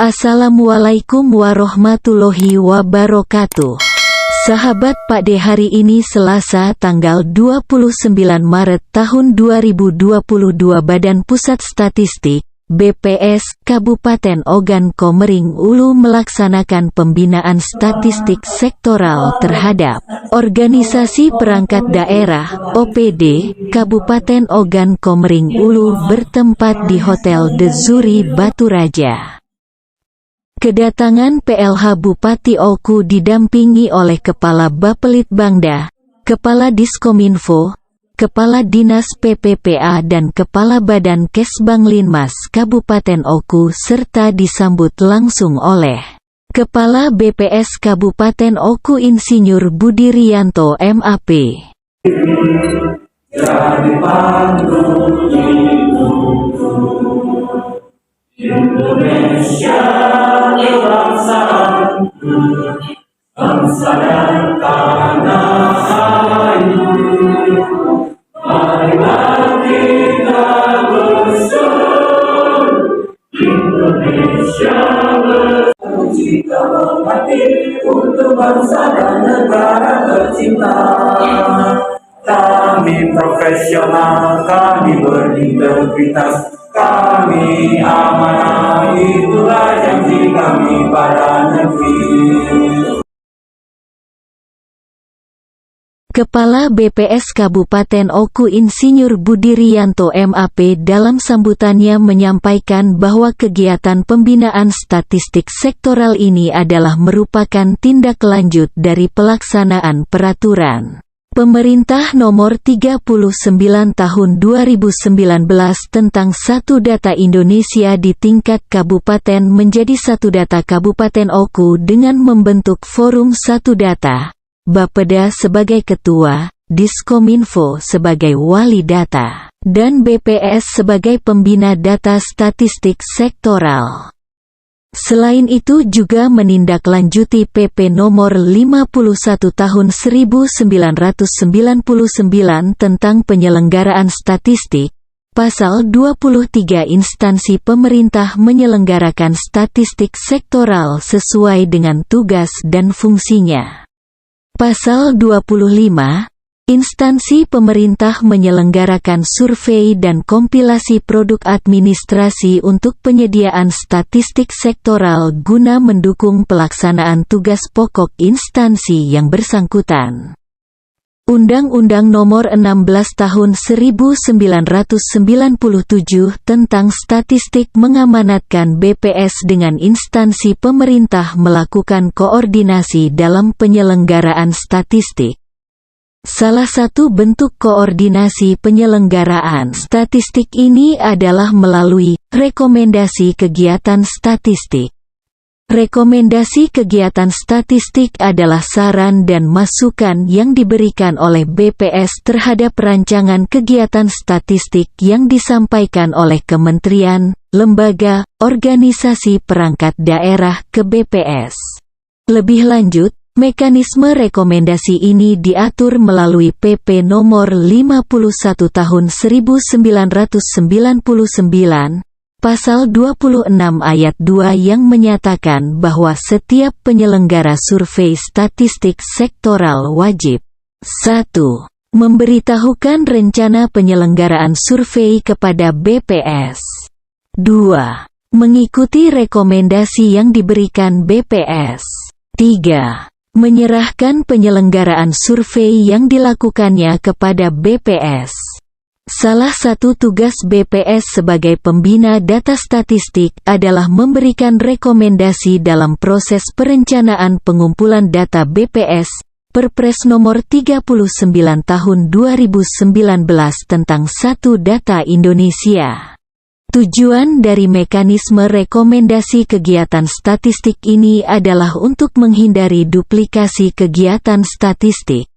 Assalamualaikum warahmatullahi wabarakatuh. Sahabat Pak D, hari ini Selasa tanggal 29 Maret tahun 2022, Badan Pusat Statistik BPS Kabupaten Ogan Komering Ulu melaksanakan pembinaan statistik sektoral terhadap organisasi perangkat daerah (OPD) Kabupaten Ogan Komering Ulu bertempat di Hotel The Zuri Batu Raja. Kedatangan PLH Bupati Oku didampingi oleh Kepala Bapelitbangda, Kepala Diskominfo, Kepala Dinas PPPA dan Kepala Badan Kesbanglinmas Kabupaten Oku serta disambut langsung oleh Kepala BPS Kabupaten Oku Insinyur Budi Rianto MAP. Indonesia bangsaku, bangsa dan tanah air. Marilah kita bersatu, Indonesia bersatu. Jika mati untuk bangsa dan negara tercinta. Kami profesional, kami berintegritas, kami amanah, itulah janji kami pada negeri. Kepala BPS Kabupaten Oku Insinyur Budi Rianto MAP dalam sambutannya menyampaikan bahwa kegiatan pembinaan statistik sektoral ini adalah merupakan tindak lanjut dari pelaksanaan peraturan Pemerintah Nomor 39 Tahun 2019 tentang Satu Data Indonesia di tingkat kabupaten menjadi Satu Data Kabupaten Oku dengan membentuk Forum Satu Data, Bapeda sebagai Ketua, Diskominfo sebagai Wali Data, dan BPS sebagai Pembina Data Statistik Sektoral. Selain itu juga menindaklanjuti PP Nomor 51 Tahun 1999 tentang penyelenggaraan statistik, Pasal 23 instansi pemerintah menyelenggarakan statistik sektoral sesuai dengan tugas dan fungsinya. Pasal 25, instansi pemerintah menyelenggarakan survei dan kompilasi produk administrasi untuk penyediaan statistik sektoral guna mendukung pelaksanaan tugas pokok instansi yang bersangkutan. Undang-Undang Nomor 16 Tahun 1997 tentang Statistik mengamanatkan BPS dengan instansi pemerintah melakukan koordinasi dalam penyelenggaraan statistik. Salah satu bentuk koordinasi penyelenggaraan statistik ini adalah melalui rekomendasi kegiatan statistik. Rekomendasi kegiatan statistik adalah saran dan masukan yang diberikan oleh BPS terhadap rancangan kegiatan statistik yang disampaikan oleh kementerian, lembaga, organisasi perangkat daerah ke BPS. Lebih lanjut, mekanisme rekomendasi ini diatur melalui PP Nomor 51 Tahun 1999, Pasal 26 Ayat 2 yang menyatakan bahwa setiap penyelenggara survei statistik sektoral wajib 1. Memberitahukan rencana penyelenggaraan survei kepada BPS. 2. Mengikuti rekomendasi yang diberikan BPS. 3. Menyerahkan penyelenggaraan survei yang dilakukannya kepada BPS. Salah satu tugas BPS sebagai pembina data statistik adalah memberikan rekomendasi dalam proses perencanaan pengumpulan data BPS, Perpres Nomor 39 Tahun 2019 tentang Satu Data Indonesia. Tujuan dari mekanisme rekomendasi kegiatan statistik ini adalah untuk menghindari duplikasi kegiatan statistik.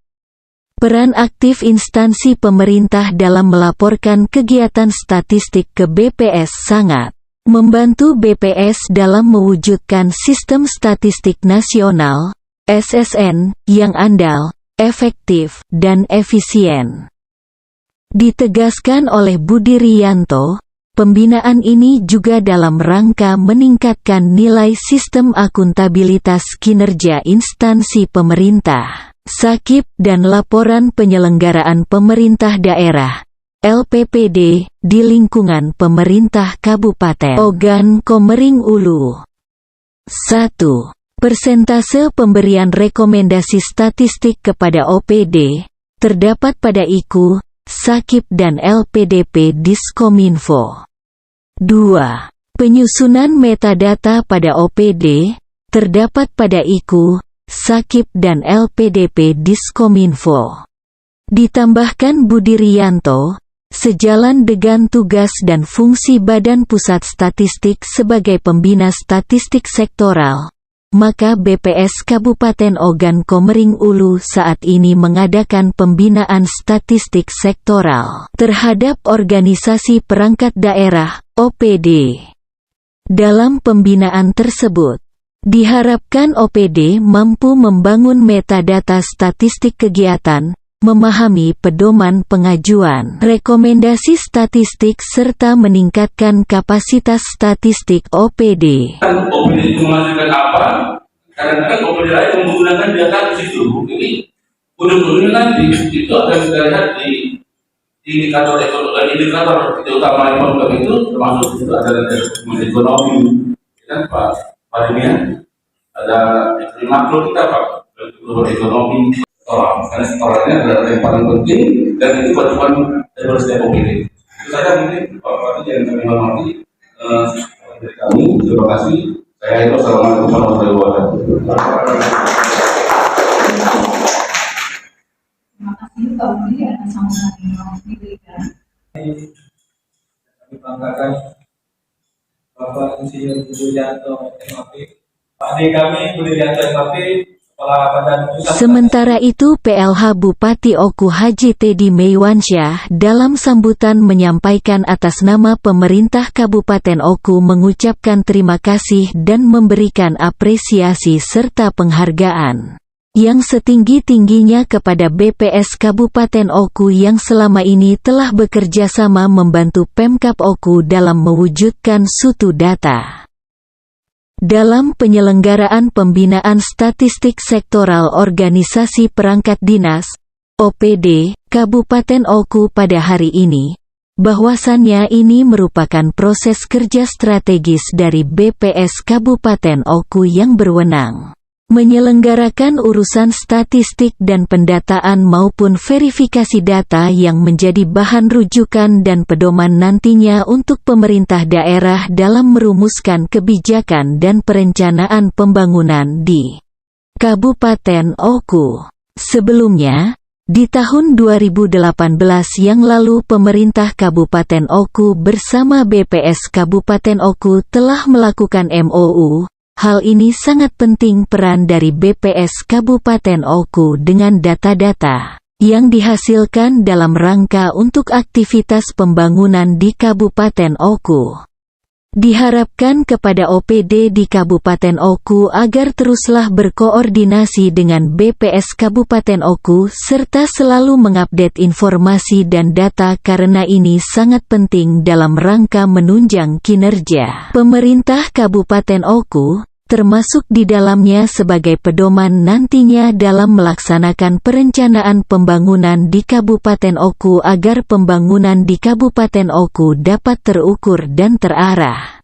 Peran aktif instansi pemerintah dalam melaporkan kegiatan statistik ke BPS sangat membantu BPS dalam mewujudkan sistem statistik nasional (SSN) yang andal, efektif, dan efisien. Ditegaskan oleh Budi Rianto, Pembinaan ini juga dalam rangka meningkatkan nilai sistem akuntabilitas kinerja instansi pemerintah, SAKIP dan laporan penyelenggaraan pemerintah daerah, LPPD, di lingkungan pemerintah Kabupaten Ogan Komering Ulu. 1. Persentase pemberian rekomendasi statistik kepada OPD, terdapat pada IKU, SAKIP dan LPDP Diskominfo. 2. Penyusunan metadata pada OPD, terdapat pada IKU, SAKIP dan LPDP Diskominfo. Ditambahkan Budi Rianto, sejalan dengan tugas dan fungsi Badan Pusat Statistik sebagai pembina statistik sektoral, maka BPS Kabupaten Ogan Komering Ulu saat ini mengadakan pembinaan statistik sektoral terhadap organisasi perangkat daerah, OPD. Dalam pembinaan tersebut, diharapkan OPD mampu membangun metadata statistik kegiatan, memahami pedoman pengajuan rekomendasi statistik serta meningkatkan kapasitas statistik OPD. OPD itu menghasilkan apa? Kadang-kadang OPD lain menggunakan data di situ. Jadi ujung-ujungnya nanti itu akan kita lihat di indikator utama ekonomi itu, termasuk itu ada ekonomi, kan Pak Demian, ada ekonomi makro kita Pak, ekonomi orang, karena setorannya adalah yang paling penting dan itu bantuan dari setiap OPD. Itu saja mungkin Pak yang kami hormati dari kami. Terima kasih. Saya itu assalamualaikum warahmatullahi wabarakatuh. Terima kasih Pak Budi atas sambutan yang diberikan. Kami banggakan Bapak Insinyur Budi Rianto MAP, Pak D kami Budi Rianto MAP, Kepala Badan Pusat. Sementara itu PLH Bupati Oku Haji Teddy Meiwansyah dalam sambutan menyampaikan atas nama pemerintah Kabupaten Oku mengucapkan terima kasih dan memberikan apresiasi serta penghargaan yang setinggi-tingginya kepada BPS Kabupaten Oku yang selama ini telah bekerja sama membantu Pemkab Oku dalam mewujudkan suatu data. Dalam penyelenggaraan pembinaan statistik sektoral organisasi perangkat dinas, OPD, Kabupaten Oku pada hari ini, bahwasannya ini merupakan proses kerja strategis dari BPS Kabupaten Oku yang berwenang menyelenggarakan urusan statistik dan pendataan maupun verifikasi data yang menjadi bahan rujukan dan pedoman nantinya untuk pemerintah daerah dalam merumuskan kebijakan dan perencanaan pembangunan di Kabupaten Oku. Sebelumnya, di tahun 2018 yang lalu pemerintah Kabupaten Oku bersama BPS Kabupaten Oku telah melakukan MOU. Hal ini sangat penting peran dari BPS Kabupaten Oku dengan data-data yang dihasilkan dalam rangka untuk aktivitas pembangunan di Kabupaten Oku. Diharapkan kepada OPD di Kabupaten Oku agar teruslah berkoordinasi dengan BPS Kabupaten Oku serta selalu mengupdate informasi dan data karena ini sangat penting dalam rangka menunjang kinerja pemerintah Kabupaten Oku, termasuk di dalamnya sebagai pedoman nantinya dalam melaksanakan perencanaan pembangunan di Kabupaten Oku agar pembangunan di Kabupaten Oku dapat terukur dan terarah.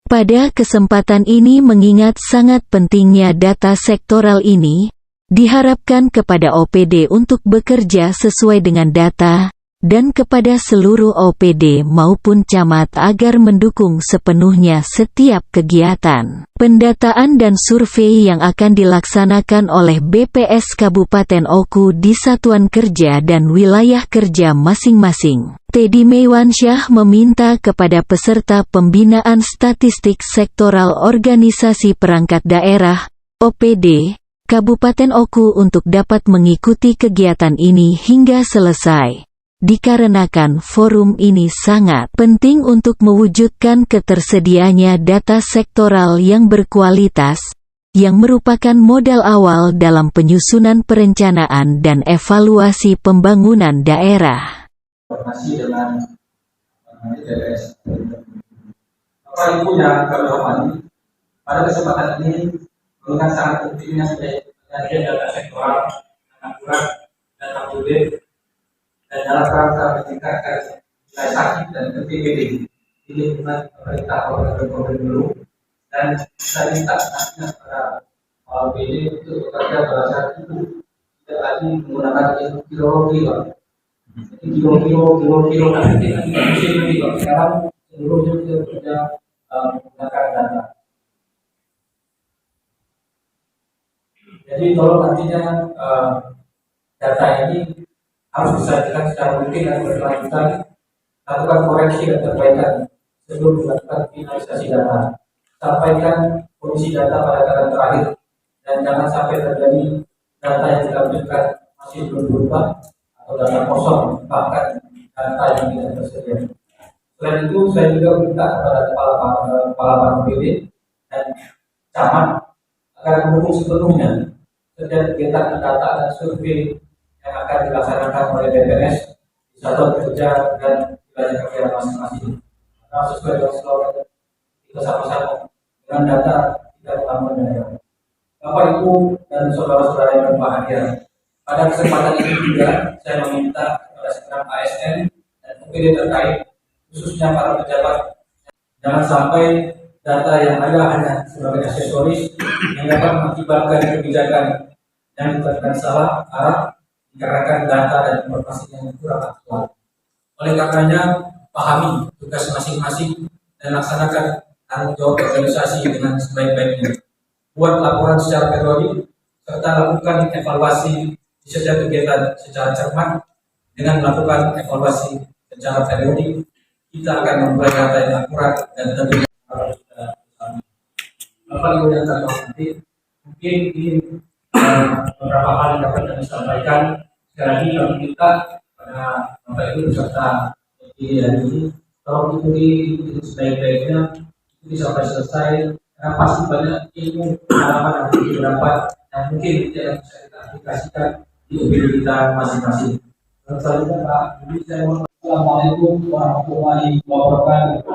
Pada kesempatan ini mengingat sangat pentingnya data sektoral ini, diharapkan kepada OPD untuk bekerja sesuai dengan data, dan kepada seluruh OPD maupun camat agar mendukung sepenuhnya setiap kegiatan pendataan dan survei yang akan dilaksanakan oleh BPS Kabupaten Oku di satuan kerja dan wilayah kerja masing-masing. Teddy Meiwansyah meminta kepada peserta pembinaan statistik sektoral organisasi perangkat daerah, OPD, Kabupaten Oku untuk dapat mengikuti kegiatan ini hingga selesai. Dikarenakan forum ini sangat penting untuk mewujudkan ketersediaannya data sektoral yang berkualitas, yang merupakan modal awal dalam penyusunan perencanaan dan evaluasi pembangunan daerah. Koordinasi dengan BPS. Bapak Ibu yang kami hormati, pada kesempatan ini mengingat sangat pentingnya penyajian data sektoral yang akurat dan up-to-date dan dalam rangka meningkatkan realisasi dan PPBD di lingkungan pemerintah kabupaten Belu, dan saya minta nantinya kepada PD untuk bekerja berdasarkan itu, tidak lagi menggunakan kilo-kilo, jadi kilo-kilo nanti musim ini Pak. Sekarang seluruhnya kita bekerja menggunakan data. Jadi tolong nantinya data ini harus disajikan secara rutin dan berkelanjutan, lakukan koreksi dan perbaikan sebelum dilakukan finalisasi data. Sampaikan kondisi data pada keadaan terakhir dan jangan sampai terjadi data yang dilakukan masih belum berubah atau data kosong, bahkan data yang tidak tersedia. Selain itu, saya juga minta kepada kepala BPD dan camat agar mendukung sepenuhnya setiap kegiatan data dan survei yang akan dilaksanakan oleh BPS di satuan kerja dan wilayah kerja masing-masing. Karena sesuai dengan slogan kita sama-sama dengan data kita membangun daerah. Bapak Ibu dan saudara-saudara yang berbahagia, pada kesempatan ini juga saya meminta kepada segenap ASN dan OPD terkait, khususnya para pejabat, jangan sampai data yang ada hanya sebagai aksesoris yang dapat mengakibatkan kebijakan yang ditentukan salah arah dikarenakan data dan informasi yang kurang aktual. Oleh karenanya, pahami tugas masing-masing dan laksanakan tanggung jawab organisasi dengan sebaik-baiknya. Buat laporan secara periodik serta lakukan evaluasi di setiap kegiatan secara cermat. Dengan melakukan evaluasi secara periodik, kita akan memperoleh data yang akurat dan tentunya Bapak Ibu yang kami hormati, mungkin ini beberapa hal yang dapat kami sampaikan. Sekali lagi kami minta pada Bapak Ibu beserta di hari ini, tolong ikuti sebaik-baiknya, ikuti sampai selesai, karena pasti banyak ilmu pengalaman yang kita dapat yang mungkin tidak bisa kita aplikasikan di UPD kita masing-masing. Selanjutnya Pak, jadi saya mohon Assalamualaikum warahmatullahi wabarakatuh.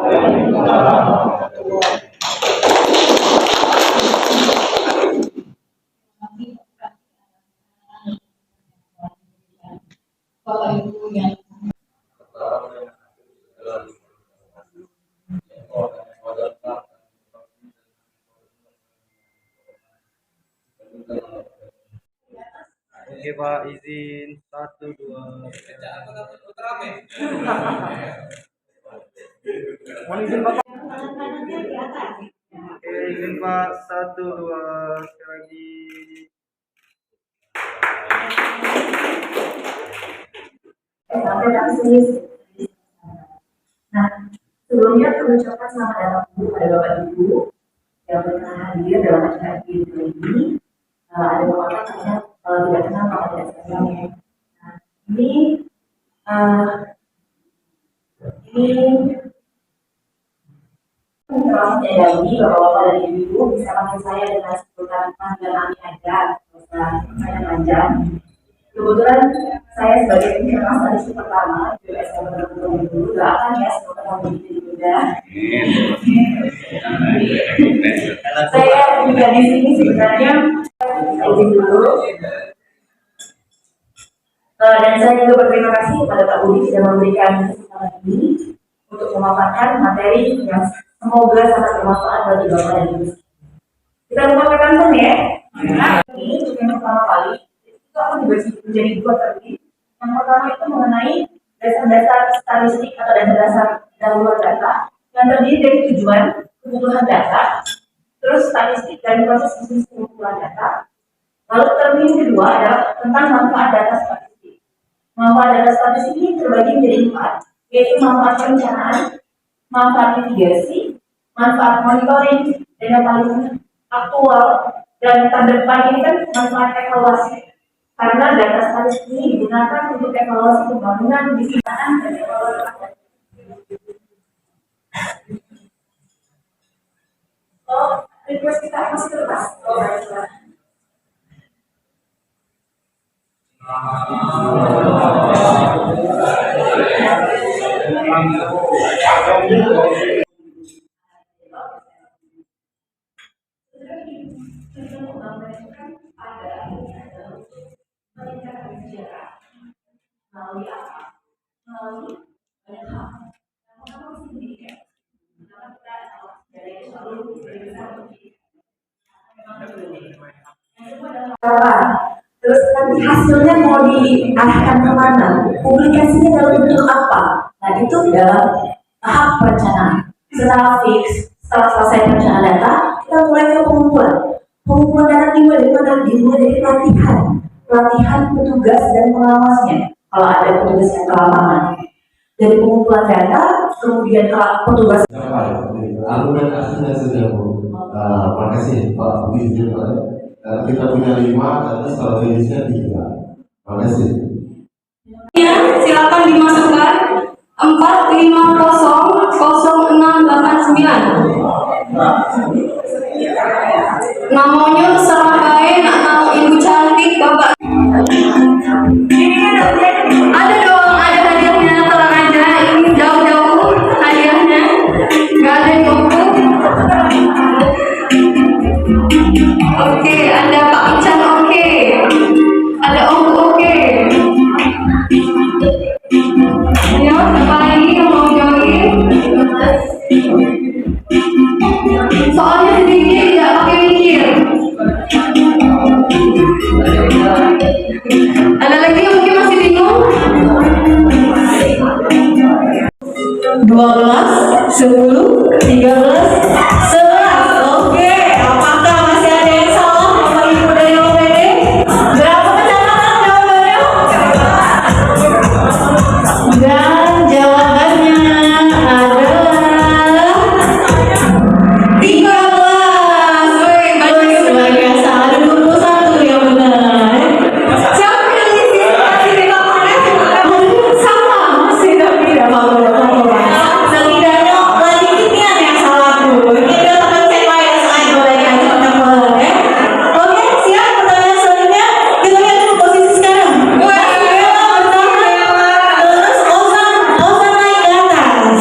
Bapak Ibu yang Oke Pak, izin 1, 2. Mohon izin Bapak. Oke, izin Pak, 1, 2. Sekali lagi. Sampai langsung. Nah, sebelumnya kami ucapkan selamat datang dulu pada Bapak Ibu yang pernah hadir dalam acara ini. Ada beberapa yang tidak kenal kalau tidak sebelumnya. Nah, ini termasuk jadi Bapak-bapak dan Ibu bisa panggil saya dengan sebutan panggilan Ami aja, saya panjang. Kebetulan saya sebagai penceramah statistik pertama di USM dulu doakan ya semoga tahun ini mudah. Saya juga di sini sebenarnya izin dulu. Dan saya juga berterima kasih kepada Pak Budi sudah memberikan kesempatan ini untuk memaparkan materi yang semoga sangat bermanfaat bagi Bapak dan Ibu. Kita buka kantor ya. Nah, ini untuk yang pertama kali itu akan dibagi menjadi 2 terlebih. Yang pertama itu mengenai dasar-dasar statistik atau dasar-dasar darurat data yang terdiri dari tujuan, kebutuhan data, terus statistik dan proses bisnis pengumpulan data. Lalu terlebih kedua adalah tentang manfaat data statistik. Manfaat data statistik ini terbagi menjadi 4, yaitu manfaat perencanaan, manfaat mitigasi, manfaat monitoring, dan yang paling aktual dan terdepan ini kan manfaat evaluasi. Karena data statistik ini digunakan untuk evaluasi pembangunan, bisnisaan, dan evaluasi. Oh, request kita masih terlepas. Oh, baiklah. Melalui apa? Melalui banyak hal. Yang pertama mesti pendidikan. Karena kita dari selalu berbesar terus nanti hasilnya mau diarahkan kemana? Publikasinya dalam bentuk apa? Nah itu dalam tahap perencanaan. Setelah fix, setelah selesai perencanaan data, kita mulai ke pengumpulan. Pengumpulan data dimulai dari pelatihan petugas dan pengawasnya. Kalau ada petugas yang ke lapangan, dari pengumpulan data, kemudian ke petugas. Argumen aslinya sudah Bu. Makasih Pak Budi. Kita punya 5, tapi strategisnya 3. Makasih. Ya, silakan dimasukkan 4500689. Namanya Serakain atau Ibu Cantik Bapak. Ada dong, ada hadiahnya, tenang aja. Ini jauh-jauh hadiahnya, nggak ada yang goku. Oke, ada Pak Ican, oke. Ada Om, oke. Ya, siapa lagi yang mau join? Soalnya sedikit, nggak pakai mikir. Ada lagi yang mungkin masih bingung? 12, 10, 13, 11. Oke, apakah masih ada yang salah Bapak Ibu dari OPD? Berapa kecamatan jawabannya? Dan jawabannya adalah 13. Wih, bagus luar biasa. Ada 21 yang benar. Siapa yang isi masih di lapangan? Sama, masih tapi tidak apa-apa. Setidaknya lagi kinian yang salah tuh. Ini udah tekan cek layar slide boleh kan teman-teman ya. Oke, siap pertanyaan selanjutnya. Kita lihat dulu posisi sekarang. Terus Ozan naik ke atas.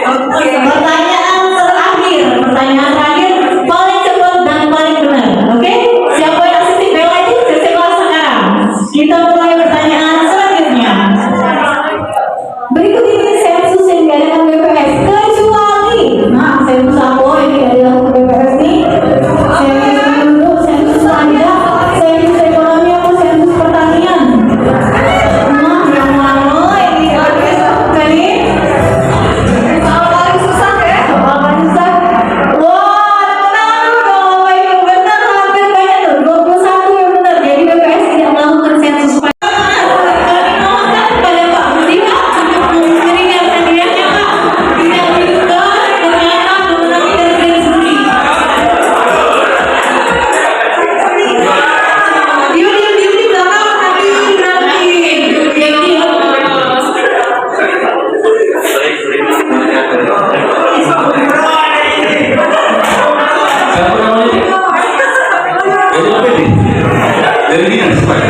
Oke, pertanyaan terakhir paling cepat dan paling benar. Oke, siapa yang aktif bel lagi? Sesi kelas sekarang. Kita mulai pertanyaan selanjutnya. Berikut ini sensus yang diadakan BPS kecuali, nah sensus apa yang diadakan BPS nih? Sensus dulu, sensus pajak, sensus ekonomi atau sensus pertanian? Nah, yang mana yang diadakan ini? Soal paling susah ya? Soal paling susah. Wah, benar dong, Ibu benar, hampir banyak tuh, 21 yang benar. Jadi BPS tidak melakukan sensus pajak. Pada Pak Budi, Pak. Seringan hadiahnya, Pak. Tidak juga, ternyata benar tidak rezeki. Di belakang nanti. Siapa namanya? Dari OPD? Dari dinas Pak?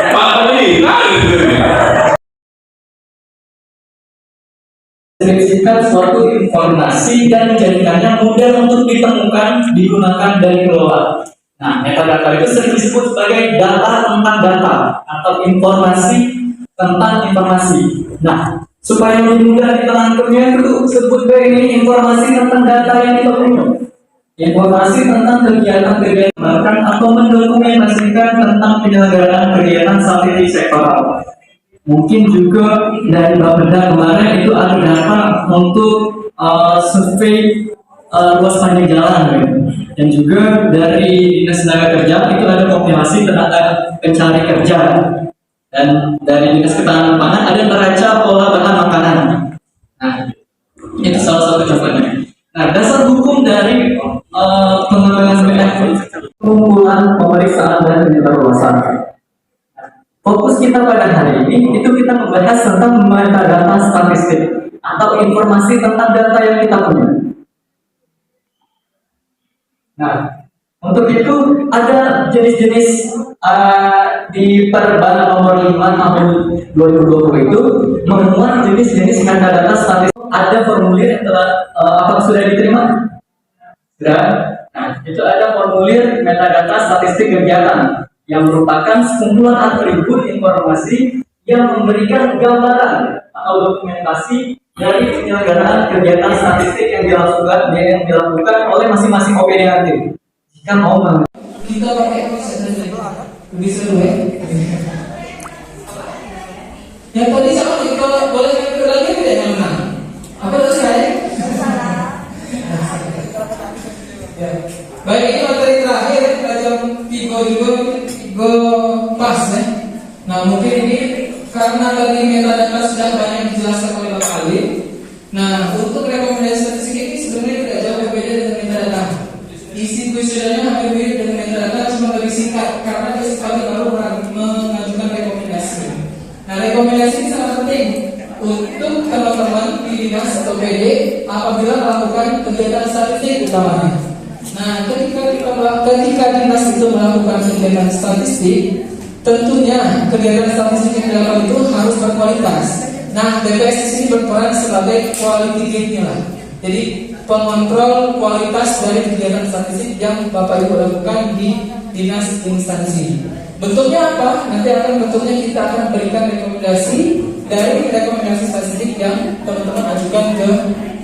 Pak Budi, Deskripsikan suatu informasi dan menjadikannya mudah untuk ditemukan, digunakan, dan dikelola. Nah, metadata itu sering disebut sebagai data tentang data atau informasi tentang informasi. Nah, supaya lebih mudah ditangkapnya itu sebut ini informasi tentang data yang kita punya. Informasi tentang kegiatan-kegiatan bahkan atau mendokumentasikan tentang penyelenggaraan kegiatan strategi sektoral. Mungkin juga dari Bapeda kemarin itu ada data untuk survei luas panjang jalan ya. Dan juga dari Dinas Tenaga Kerja itu ada kompilasi tenaga pencari kerja. Dan dari Dinas Ketahanan Pangan ada neraca pola bahan makanan. Nah, itu salah satu contohnya. Nah, dasar hukum dari pengembangan pengumpulan, pemeriksaan, dan penyebarluasan. Fokus kita pada hari ini itu kita membahas tentang metadata statistik atau informasi tentang data yang kita punya. Nah, Untuk itu ada jenis-jenis di Perban nomor 5 tahun 2020 itu memuat jenis-jenis metadata statistik. Ada formulir yang telah apakah sudah diterima? Sudah. Nah, itu ada formulir metadata statistik kegiatan yang merupakan sekumpulan atribut informasi yang memberikan gambaran atau dokumentasi dari penyelenggaraan kegiatan statistik yang dilakukan oleh masing-masing OPD. Jika mau kita pakai lebih seru ya. Yang tadi sama nih, kalau boleh ke lagi tidak nyaman. Apa terus saya? Ya. Baik, ini materi terakhir macam tiga pas ya. Nah mungkin ini karena tadi metadata sudah banyak dijelaskan oleh Bapak Ali. Nah untuk rekomendasi statistik ini sebenarnya tidak jauh berbeda dengan metadata. Isi kuesionernya hampir mirip dengan metadata, cuma lebih singkat karena dia sekali baru mengajukan rekomendasi. Nah rekomendasi ini sangat penting untuk teman-teman di dinas atau PD apabila melakukan kegiatan statistik utamanya. Nah ketika dinas itu melakukan kegiatan statistik, tentunya kegiatan statistik yang dilakukan itu harus berkualitas. Nah BPS di sini berperan sebagai quality gate-nya lah. Jadi pengontrol kualitas dari kegiatan statistik yang Bapak Ibu lakukan di dinas instansi. Bentuknya apa? Nanti bentuknya kita akan berikan rekomendasi dari rekomendasi statistik yang teman-teman ajukan ke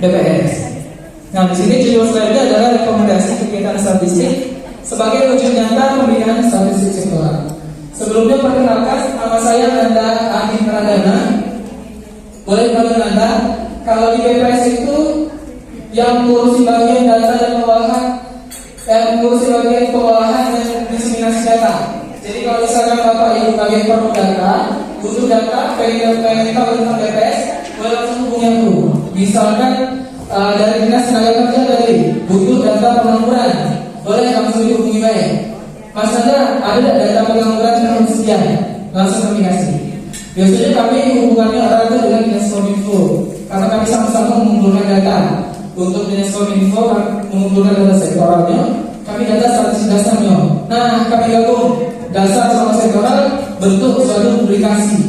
BPS. Nah, di sini judul slide-nya adalah rekomendasi kegiatan statistik sebagai wujud nyata pembinaan statistik sektoral. Sebelumnya perkenalkan, nama saya Nanda Adi Pradana. Boleh panggil Nanda. Kalau di BPS itu yang ngurusi bagian data dan pengolahan, dan diseminasi data. Jadi kalau misalkan Bapak Ibu bagian perlu data, butuh data, pengen tahu tentang BPS, boleh langsung hubungi aku. Misalkan dari dinas tenaga kerja dari butuh data pengangguran, boleh langsung dihubungi saya. Mas Nanda, ada data pengangguran tahun sekian, langsung kami kasih. Biasanya kami hubungannya erat dengan dinas kominfo, karena kami sama-sama mengumpulkan data. Untuk dinas kominfo mengumpulkan data sektoralnya, kami data statistik dasarnya. Nah, kami gabung dasar sama sektoral bentuk suatu publikasi.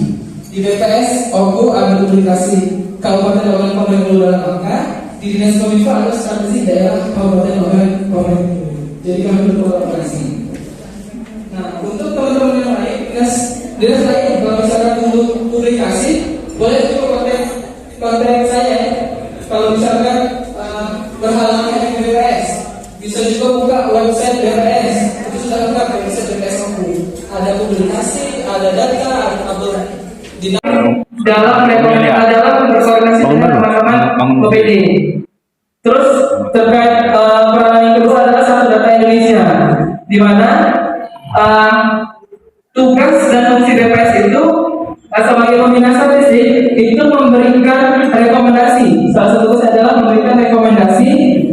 Di BPS, OKU ada publikasi Kabupaten Lamongan Komering dalam angka. Di dinas kominfo ada statistik daerah Kabupaten Lamongan Komering. Jadi kami berkolaborasi. Nah, untuk teman-teman yang lain, dinas lain kalau misalkan untuk publikasi, boleh juga kontak saya. Kalau misalkan berhalangan di BPS, bisa juga buka website BPS. Itu sudah lengkap ya, website BPS aku. Ada publikasi, ada data, ada tabel dalam berkoordinasi dengan teman-teman OPD. Terus terkait peran yang kedua adalah Satu Data Indonesia, di mana tugas dan fungsi BPS itu sebagai pembina statistik itu memberikan rekomendasi. Salah satu tugas adalah memberikan rekomendasi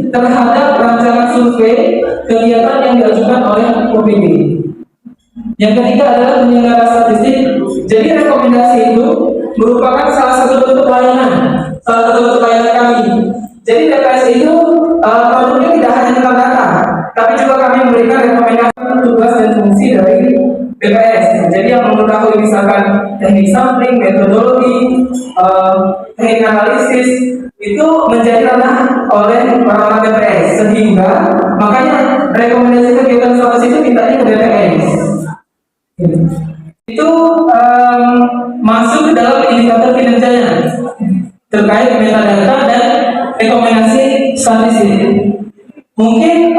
terhadap rancangan survei kegiatan yang diajukan oleh OPD. Yang ketiga adalah penyelenggara statistik. Jadi rekomendasi itu merupakan salah satu bentuk pelayanan kami. Jadi BPS itu produknya tidak hanya tentang data, tapi juga kami memberikan rekomendasi tugas dan fungsi dari BPS. Jadi yang mengetahui misalkan teknik sampling, metodologi, teknik analisis itu menjadi ranah oleh orang-orang BPS. Sehingga makanya rekomendasi kegiatan statistik itu mintanya ke BPS. Itu masuk ke dalam indikator kinerjanya terkait metadata dan rekomendasi statistik. Mungkin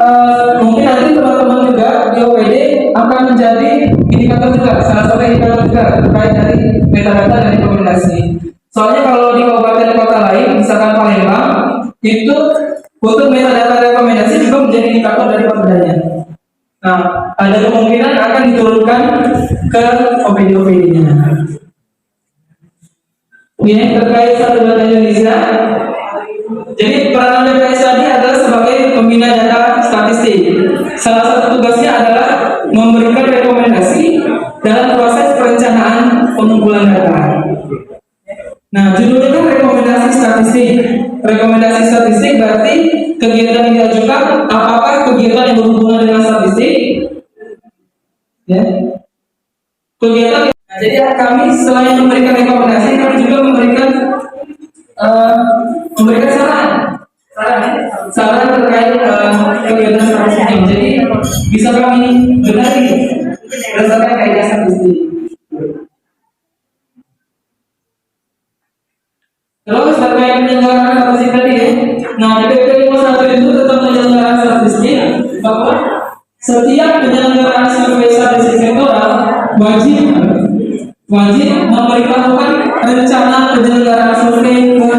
nanti teman-teman juga di OPD akan menjadi indikator juga, salah satu indikator juga terkait dari metadata dan rekomendasi. Soalnya kalau di kabupaten kota lain, misalkan Palembang, itu untuk metadata rekomendasi juga menjadi indikator dari Pemdanya. Nah, ada kemungkinan akan diturunkan ke OPD-nya. Ini terkait Satu Data Indonesia. Jadi peran BPS tadi adalah sebagai pembina data statistik. Salah satu tugasnya adalah memberikan rekomendasi dalam proses perencanaan pengumpulan data. Nah, judulnya kan rekomendasi statistik. Rekomendasi statistik berarti kegiatan yang diajukan apakah kegiatan yang berhubungan dengan statistik Ya. Kegiatan. Nah, jadi kami selain memberikan rekomendasi, kami juga memberikan saran terkait kegiatan statistik. Jadi bisa kami benari berdasarkan kaidah statistik. Terus terkait penyelenggaraan statistik tadi ya. Nah, DPP 51 itu tetap menyelenggarakan statistik bahwa setiap penyelenggaraan survei statistik sektoral wajib memberitahukan rencana penyelenggaraan survei ke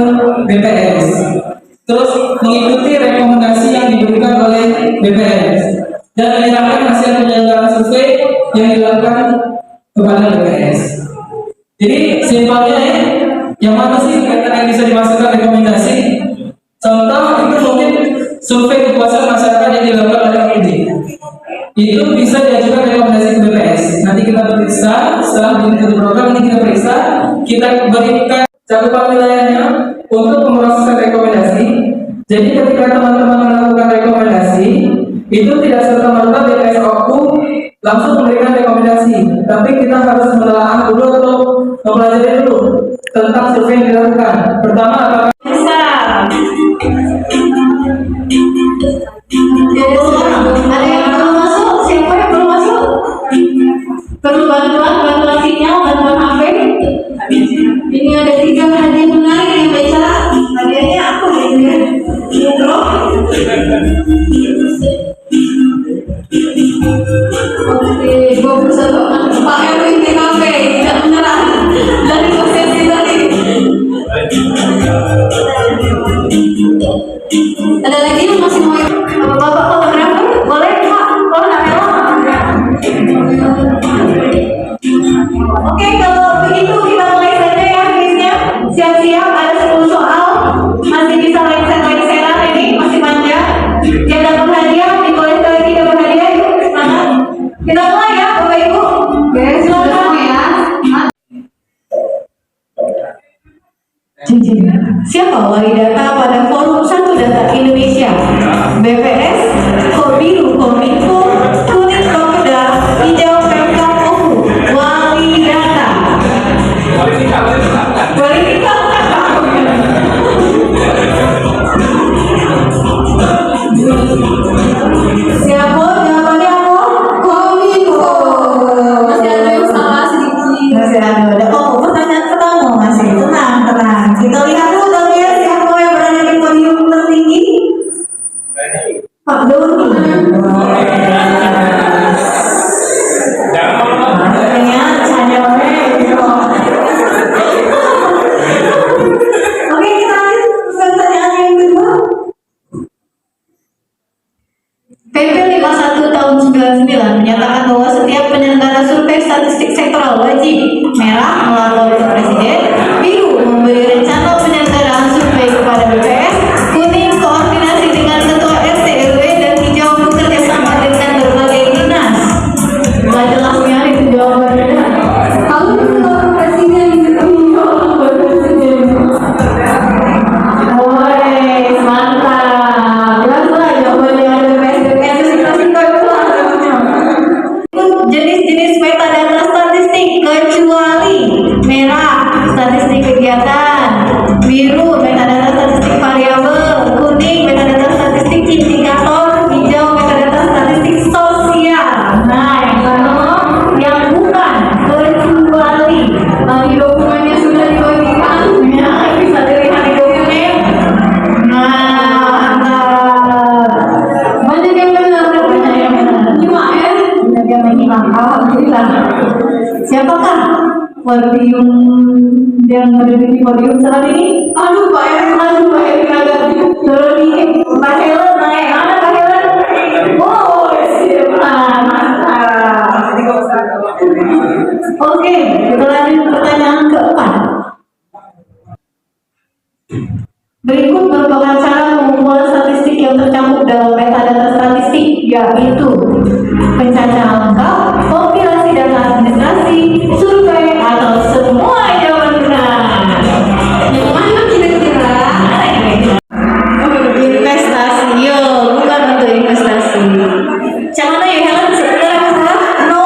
BPS. Terus mengikuti rekomendasi yang diberikan oleh BPS dan menyerahkan hasil penyelenggaraan survei yang dilakukan kepada BPS. Jadi simpelnya ya, yang mana sih yang bisa dimasukkan rekomendasi? Contoh itu mungkin survei kepuasan masyarakat yang dilakukan oleh OID. Itu bisa diajukan rekomendasi ke BPS. Nanti kita periksa, setelah mengikuti program ini kita periksa, kita berikan cakupan wilayahnya untuk memproses rekomendasi. Jadi ketika teman-teman melakukan rekomendasi, itu tidak serta-merta BPS OKU langsung memberikan rekomendasi, tapi kita harus menelaah dulu atau mempelajari dulu tentang survei yang dilakukan. Pertama, apakah ada yang belum masuk? Siapa yang belum masuk? Perlu bantuan sinyal, bantuan HP? Ini ada 3 hadiah menarik yang bicara. Hadiahnya apa ini? Mikro. Oke, 21 Pak Erwin TKP tidak menyerah dari posisi tadi. Ada lagi yang masih mau bapak fotografer? Boleh Pak? Kalau nggak rela. Oke, kalau begitu kita mulai saja ya quiznya. Siap-siap, ada 10 soal. Masih bisa lengser-lengseran ini, masih panjang. Yang dapat hadiah, boleh lagi dapat hadiah. Yuk, semangat. Kita mulai ya, Bapak Ibu. Silakan ya. Siapa wali data pada forum 1 data Indonesia? BPS, Kobiru, Kominfo, kuning Kopda, hijau Pemkab OKU. Wali data. Politika. Siapa jawabannya apa? Kominfo. Masih ada yang salah sedikit. Masih ada. Oh, pertanyaan pertama masih. Tenang. Kita lihat dulu tadi ya, siapa yang berada di podium tertinggi? Pak Doni. Oke, kita lanjut pertanyaan yang kedua. PP 51 tahun 99 menyatakan bahwa setiap penyelenggara survei statistik sektoral wajib merah melapor ke Presiden, biru memberi rencana penyelenggaraan survei kepada BPS, kuning koordinasi dengan ketua RT RW, dan hijau bekerja sama dengan berbagai dinas. Nggak jelasnya itu jawabannya. Kalau ketua Presiden itu Presiden. Woi, mantap. Jelaslah jawabannya ada BPS jenis-jenis metadata statistik kecuali merah statistik kegiatan, biru metadata statistik variabel, kuning metadata statistik indikator, hijau metadata statistik sosial. Nah, yang bukan kecuali di dokumennya sudah dibagikan, ya bisa dilihat di dokumen. Nah, banyak yang benar, banyak yang benar. Cuma ya, banyak yang menyimak. Alhamdulillah. Siapakah podium yang berdiri di podium saat ini? Aduh Pak Erik agak turun dikit. Pak Helen naik, mana Pak Helen? Oh, siap, mantap. Oke, kita lanjut pertanyaan keempat. Berikut merupakan cara pengumpulan statistik yang tercakup dalam metadata statistik, yaitu pencacahan lengkap, kompilasi data administrasi, survei, atau semua jawaban benar. Yang mana kira-kira? Investasi, bukan untuk investasi. Yang mana ya Helen? Sebenarnya no,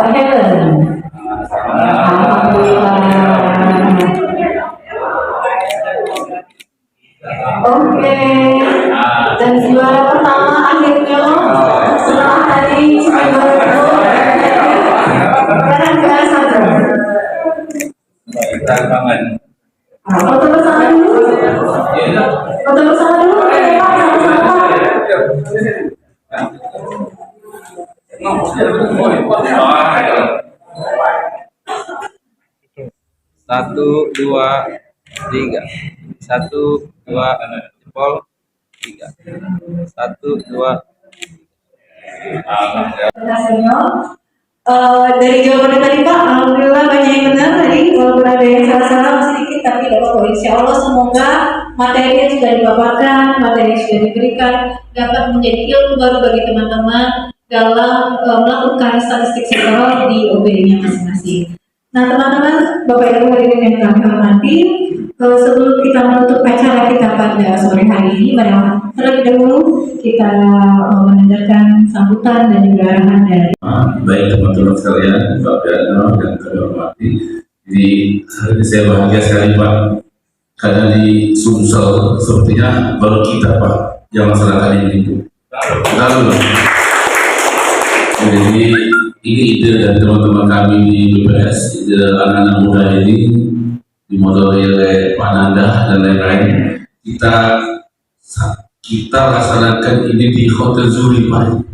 Bapak Helen. Alhamdulillah. Oke. Dan juara pertama akhirnya setelah tadi coba karena juara satu. Kita bangun. Foto bersama dulu. Foto bersama dulu. Satu, dua, tiga. Satu, dua, jempol, tiga. Satu, dua. Dari jawaban tadi Pak, alhamdulillah banyak yang benar tadi, walaupun ada yang salah-salah sedikit, tapi tidak apa-apa. Insya Allah semoga materi yang sudah dipaparkan, materi yang sudah diberikan dapat menjadi ilmu baru bagi teman-teman dalam melakukan statistik sektoral di OPD-nya masing-masing. Nah teman-teman, Bapak Ibu hadirin yang kami hormati, sebelum kita menutup acara kita pada sore hari ini, terlebih dahulu kita mendengarkan sambutan dan juga arahan dari Baik teman-teman sekalian, Pak Dano dan kami hormati. Jadi hari ini saya bahagia sekali Pak, karena di Sumsel sepertinya baru kita Pak yang masyarakat ini. Lalu, jadi ini ide dari teman-teman kami di BPS, ide anak-anak muda ini dimodali oleh Pak Nanda dan lain-lain. Kita laksanakan ini di Hotel Zuri Pak.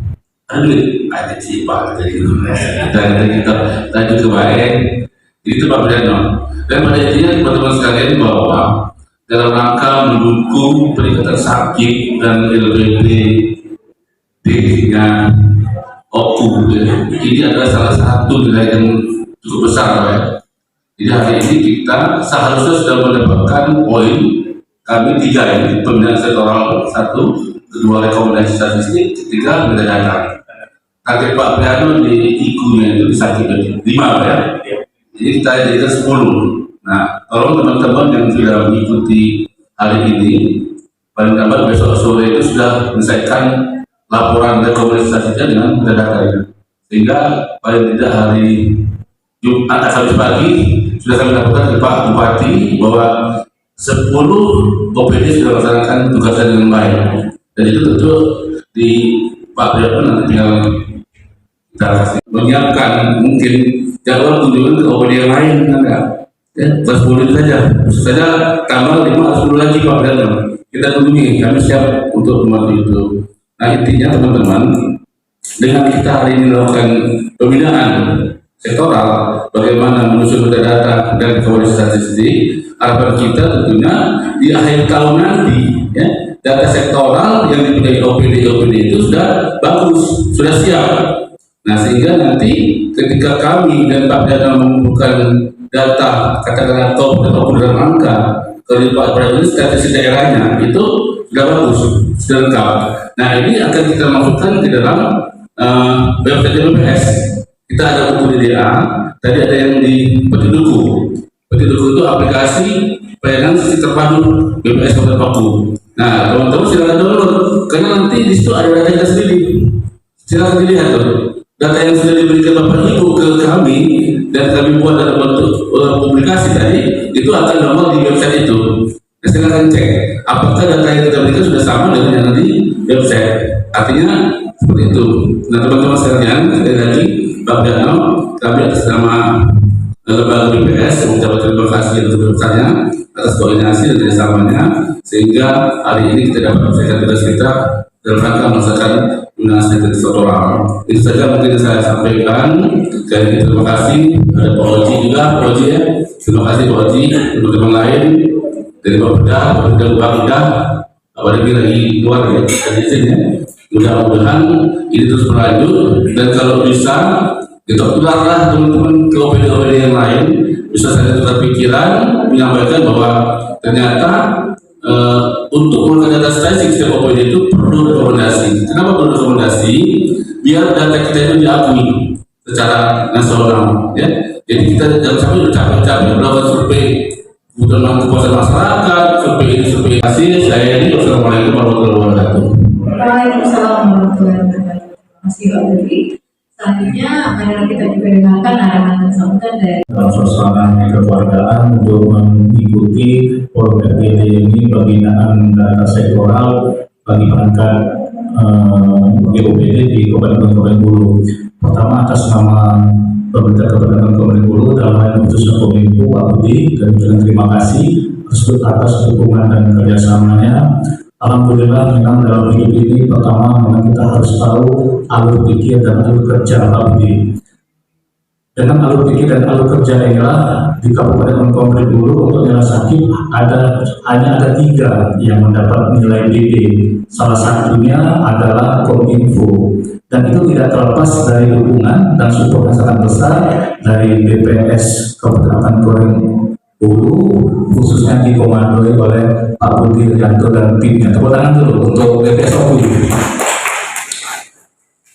Ada cipak dari kita tadi kebaik itu Pak Briano. Dan pada intinya teman-teman sekalian bahwa dalam rangka mendukung peningkatan sakit dan LBD-nya OKU, ini adalah salah satu nilai yang cukup besar Pak ya. Jadi hari ini kita seharusnya sudah mendapatkan poin kami 3 ini, pembinaan sektoral 1, kedua rekomendasi statistik, ketiga pembinaan data. Target Pak Briano di IQ-nya itu bisa 5 ya. Jadi kita jadikan 10. Nah, tolong teman-teman yang sudah mengikuti hari ini, paling lambat besok sore itu sudah menyelesaikan laporan rekomendasi statistiknya dengan data-datanya. Sehingga paling tidak hari Jumat atau pagi sudah kami lakukan ke Pak Bupati bahwa 10 OPD sudah melaksanakan tugasnya dengan baik. Dan itu tentu di Pak Briano nanti tinggal kita kasih menyiapkan mungkin jadwal kunjungan ke OPD yang lain enggak? Ya, 10 saja. Saja tambah 5 atau 10 lagi Pak Briano. Kita kunjungi, kami siap untuk membantu itu. Nah intinya teman-teman, dengan kita hari ini melakukan pembinaan sektoral, bagaimana menyusun data dan rekomendasi statistik, harapan kita tentunya di akhir tahun nanti ya, data sektoral yang dipunyai OPD itu sudah bagus, sudah siap. Nah sehingga nanti ketika kami dan Pak Dana mengumpulkan data katakanlah top atau dalam angka kalau Pak Dana statistik daerahnya itu sudah bagus, sudah lengkap. Nah ini akan kita masukkan ke dalam website BPS. Kita ada buku DDA, tadi ada yang di Peti Duku. Peti Duku itu aplikasi pelayanan sistem terpadu BPS Kabupaten Paku. Nah, teman-teman silakan download, karena nanti di situ ada data kita sendiri. Silakan dilihat tuh. Data yang sudah diberikan Bapak Ibu ke kami dan kami buat dalam bentuk publikasi tadi, itu akan download di website itu. Nah, silakan cek apakah data yang kita berikan sudah sama dengan yang di website. Artinya seperti itu. Nah, teman-teman sekalian, sekali lagi Pak Dano, kami atas nama lembaga BPS mengucapkan terima kasih yang sebesar-besarnya atas koordinasi dan kerjasamanya sehingga hari ini kita dapat menyelesaikan tugas kita dalam rangka melaksanakan pembinaan statistik sektoral. Itu saja mungkin saya sampaikan. Sekali lagi terima kasih. Ada Pak Oji juga, Pak Oji ya. Terima kasih Pak Oji, teman-teman lain dari Pak Beda, Pak Beda, Pak Dewi lagi keluar ya, dari sini ya. Mudah-mudahan ini terus berlanjut dan kalau bisa kita tularlah teman-teman ke OPD-OPD yang lain, bisa saya tukar pikiran menyampaikan bahwa ternyata untuk menggunakan data statistik setiap OPD itu perlu rekomendasi. Kenapa perlu rekomendasi? Biar data kita itu diakui secara nasional ya. Jadi kita jangan sampai udah capek-capek melakukan survei kebutuhan masyarakat, survei hasil. Saya ini wassalamualaikum warahmatullahi wabarakatuh. Waalaikumsalam warahmatullahi wabarakatuh. Terima kasih Pak Budi. Selanjutnya, marilah kita juga dengarkan arahan sambutan dari dalam suasana kekeluargaan untuk mengikuti program ini pembinaan data sektoral bagi perangkat BOPD di Kabupaten Bengkulu. Pertama atas nama pemerintah Kabupaten Bengkulu dalam hal ini khususnya Kominfo Pak Budi, dan terima kasih atas dukungan dan kerjasamanya. Alhamdulillah memang dalam hidup ini pertama memang kita harus tahu alur pikir dan alur kerja Pak Budi. Dengan alur pikir dan alur kerja inilah di Kabupaten Bengkulu untuk nilai sakit hanya ada 3 yang mendapat nilai BB. Salah satunya adalah Kominfo, dan itu tidak terlepas dari dukungan dan support yang sangat besar dari BPS Kabupaten Bengkulu, khususnya dikomandoi oleh Pak Budi Rianto dan timnya. Tepuk tangan dulu untuk BPS Budi.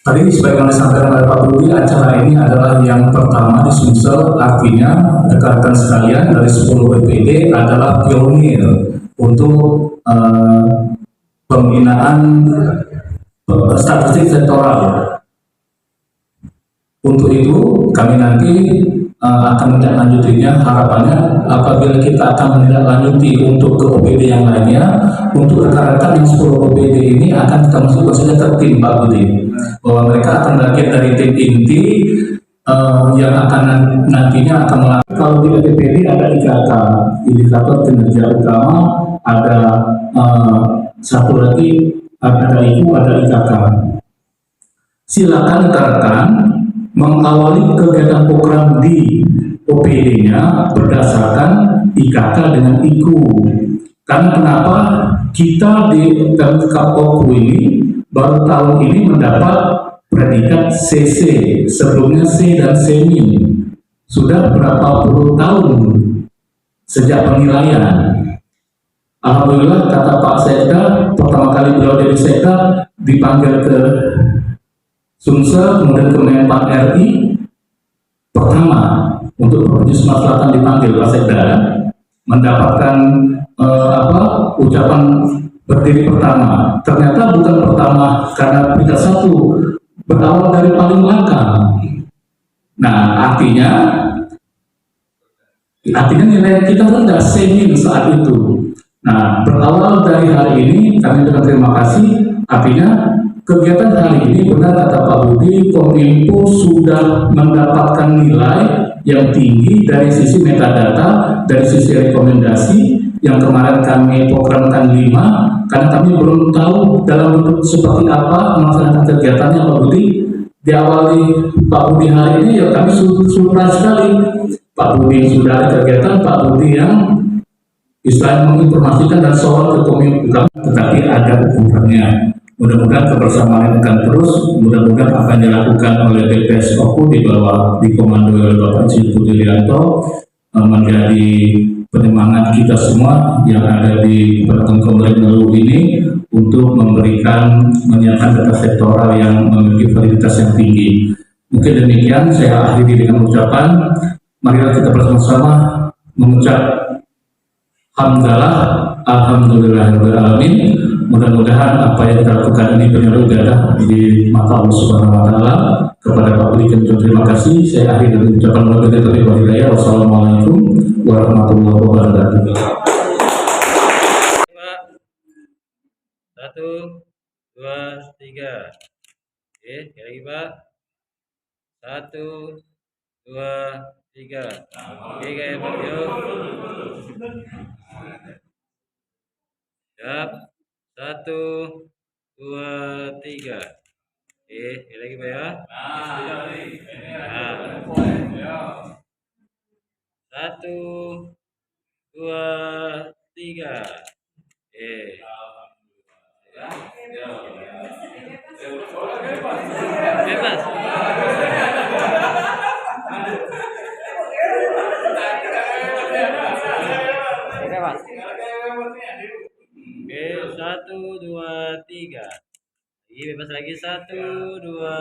Tadi sebagaimana disampaikan oleh Pak Budi, acara ini adalah yang pertama di Sumsel, artinya rekan-rekan sekalian dari 10 BPD adalah pionir untuk pembinaan statistik sektoral. Untuk itu kami nanti akan menindaklanjutinya. Harapannya apabila kita akan menindaklanjuti untuk ke OPD yang lainnya, untuk rekan-rekan yang 10 OPD ini akan kita masukkan saja ke tim Pak Budi, bahwa mereka akan bagian dari tim inti yang akan nantinya akan melakukan. Kalau di OPD ada IKK, indikator kinerja utama, ada satu lagi ada IKU, ada IKK. Silakan rekan-rekan mengawali kegiatan program di OPD-nya berdasarkan IKK dengan IKU. Karena kenapa kita di KOKU ini baru tahun ini mendapat predikat CC, sebelumnya C dan Semi. Sudah berapa puluh tahun sejak penilaian. Alhamdulillah kata Pak Sekda, pertama kali beliau dari Sekda dipanggil ke Sumsel, kemudian ke Menpan RI, pertama untuk Provinsi Sumatera Selatan dipanggil Pak Sekda, mendapatkan ucapan berdiri pertama. Ternyata bukan pertama karena kita satu, berawal dari paling belakang. Nah, artinya nilai kita rendah semin saat itu. Nah, berawal dari hari ini kami berterima kasih. Artinya kegiatan hari ini benar kata Pak Budi, Kominfo sudah mendapatkan nilai yang tinggi dari sisi metadata, dari sisi rekomendasi yang kemarin kami programkan 5, karena kami belum tahu dalam bentuk seperti apa melaksanakan kegiatannya Pak Budi. Diawali Pak Budi hari ini ya kami surprise sekali. Pak Budi sudah ada kegiatan, Pak Budi yang istilahnya menginformasikan dan soal ke Kominfo, tetapi ada ukurannya. Mudah-mudahan kebersamaan akan terus, mudah-mudahan apa yang dilakukan oleh BPS OKU di bawah dikomandoi oleh Bapak Budi Rianto menjadi penyemangat kita semua yang ada di Kabupaten Bengkulu ini untuk menyiapkan data sektoral yang memiliki validitas yang tinggi. Mungkin demikian, saya akhiri dengan ucapan, marilah kita bersama-sama mengucap hamdalah, alhamdulillahirrahmanirrahim. Mudah-mudahan apa yang kita lakukan ini benar ibadah di mata Allah Subhanahu wa Ta'ala. Kepada Pak Budi kami terima kasih. Saya akhiri dengan ucapan wabillahi. Wassalamualaikum warahmatullahi wabarakatuh. 1, 2, 3. Oke, sekali lagi Pak. 1, 2, 3. Oke guys, yuk. Siap. 1, 2, 3. Oke, sekali lagi Pak ya. Nah. 1, 2, 3. Oke. Bebas. Oke, 1, 2, 3. Lagi bebas lagi 1, 2.